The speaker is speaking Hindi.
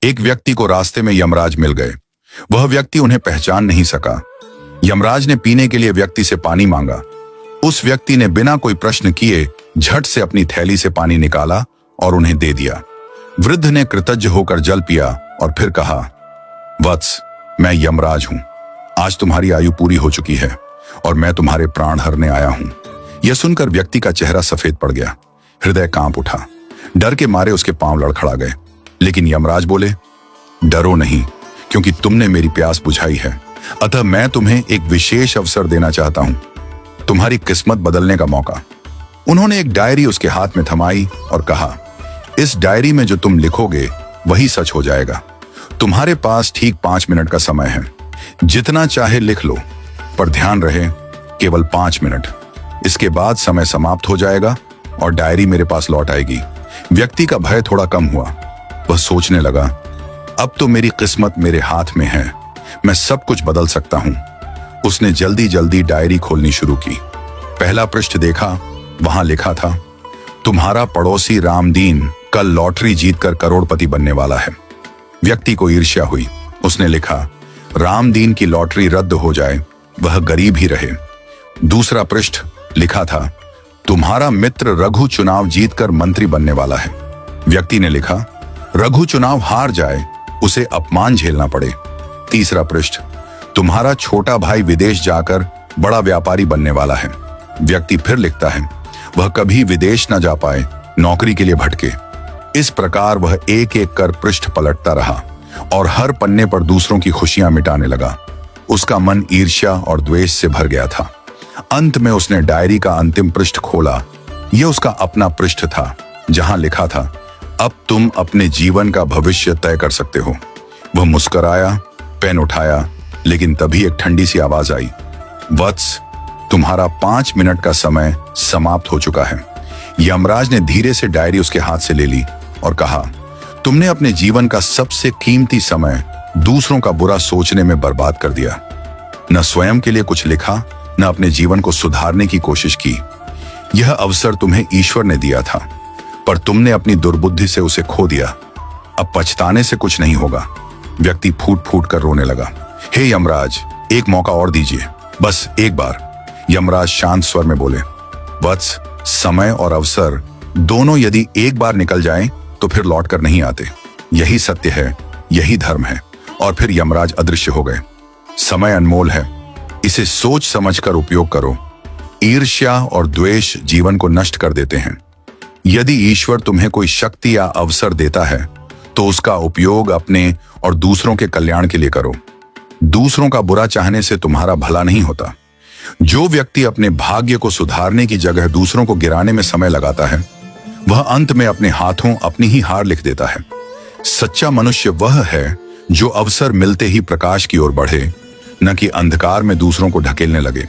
एक व्यक्ति को रास्ते में यमराज मिल गए। वह व्यक्ति उन्हें पहचान नहीं सका। यमराज ने पीने के लिए व्यक्ति से पानी मांगा। उस व्यक्ति ने बिना कोई प्रश्न किए झट से अपनी थैली से पानी निकाला और उन्हें दे दिया। वृद्ध ने कृतज्ञ होकर जल पिया और फिर कहा, वत्स, मैं यमराज हूं। आज तुम्हारी आयु पूरी हो चुकी है और मैं तुम्हारे प्राण हरने आया हूं। यह सुनकर व्यक्ति का चेहरा सफेद पड़ गया। हृदय कांप उठा। डर के मारे उसके पांव लड़खड़ा गए। लेकिन यमराज बोले, डरो नहीं, क्योंकि तुमने मेरी प्यास बुझाई है। अतः मैं तुम्हें एक विशेष अवसर देना चाहता हूं, तुम्हारी किस्मत बदलने का मौका। उन्होंने एक डायरी उसके हाथ में थमाई और कहा, इस डायरी में जो तुम लिखोगे वही सच हो जाएगा। तुम्हारे पास ठीक 5 मिनट का समय है। जितना चाहे लिख लो, पर ध्यान रहे केवल 5 मिनट। इसके बाद समय समाप्त हो जाएगा और डायरी मेरे पास लौट आएगी। व्यक्ति का भय थोड़ा कम हुआ। वह सोचने लगा, अब तो मेरी किस्मत मेरे हाथ में है, मैं सब कुछ बदल सकता हूं। उसने जल्दी जल्दी डायरी खोलनी शुरू की। पहला पृष्ठ देखा। वहां लिखा था, तुम्हारा पड़ोसी रामदीन कल लॉटरी जीतकर करोड़पति बनने वाला है। व्यक्ति को ईर्ष्या हुई। उसने लिखा, रामदीन की लॉटरी रद्द हो जाए, वह गरीब ही रहे। दूसरा पृष्ठ लिखा था, तुम्हारा मित्र रघु चुनाव जीतकर मंत्री बनने वाला है। व्यक्ति ने लिखा, रघु चुनाव हार जाए, उसे अपमान झेलना पड़े। तीसरा पृष्ठ, तुम्हारा छोटा भाई विदेश जाकर बड़ा व्यापारी बनने वाला है। व्यक्ति फिर लिखता है, वह कभी विदेश न जा पाए, नौकरी के लिए भटके। इस प्रकार वह एक एक कर पृष्ठ पलटता रहा और हर पन्ने पर दूसरों की खुशियां मिटाने लगा। उसका मन ईर्ष्या और द्वेष से भर गया था। अंत में उसने डायरी का अंतिम पृष्ठ खोला। यह उसका अपना पृष्ठ था, जहां लिखा था, अब तुम अपने जीवन का भविष्य तय कर सकते हो। वह मुस्कुराया, पेन उठाया, लेकिन तभी एक ठंडी सी आवाज आई, वत्स, तुम्हारा 5 मिनट का समय समाप्त हो चुका है। यमराज ने धीरे से डायरी उसके हाथ से ले ली और कहा, तुमने अपने जीवन का सबसे कीमती समय दूसरों का बुरा सोचने में बर्बाद कर दिया। न स्वयं के लिए कुछ लिखा, न अपने जीवन को सुधारने की कोशिश की। यह अवसर तुम्हें ईश्वर ने दिया था, पर तुमने अपनी दुर्बुद्धि से उसे खो दिया। अब पछताने से कुछ नहीं होगा। व्यक्ति फूट फूट कर रोने लगा। हे यमराज, एक मौका और दीजिए, बस एक बार। यमराज शांत स्वर में बोले, वत्स, समय और अवसर दोनों यदि एक बार निकल जाएं, तो फिर लौट कर नहीं आते। यही सत्य है, यही धर्म है। और फिर यमराज अदृश्य हो गए। समय अनमोल है, इसे सोच समझकर उपयोग करो। ईर्ष्या और द्वेष जीवन को नष्ट कर देते हैं। यदि ईश्वर तुम्हें कोई शक्ति या अवसर देता है, तो उसका उपयोग अपने और दूसरों के कल्याण के लिए करो। दूसरों का बुरा चाहने से तुम्हारा भला नहीं होता। जो व्यक्ति अपने भाग्य को सुधारने की जगह दूसरों को गिराने में समय लगाता है, वह अंत में अपने हाथों अपनी ही हार लिख देता है। सच्चा मनुष्य वह है जो अवसर मिलते ही प्रकाश की ओर बढ़े, न कि अंधकार में दूसरों को ढकेलने लगे।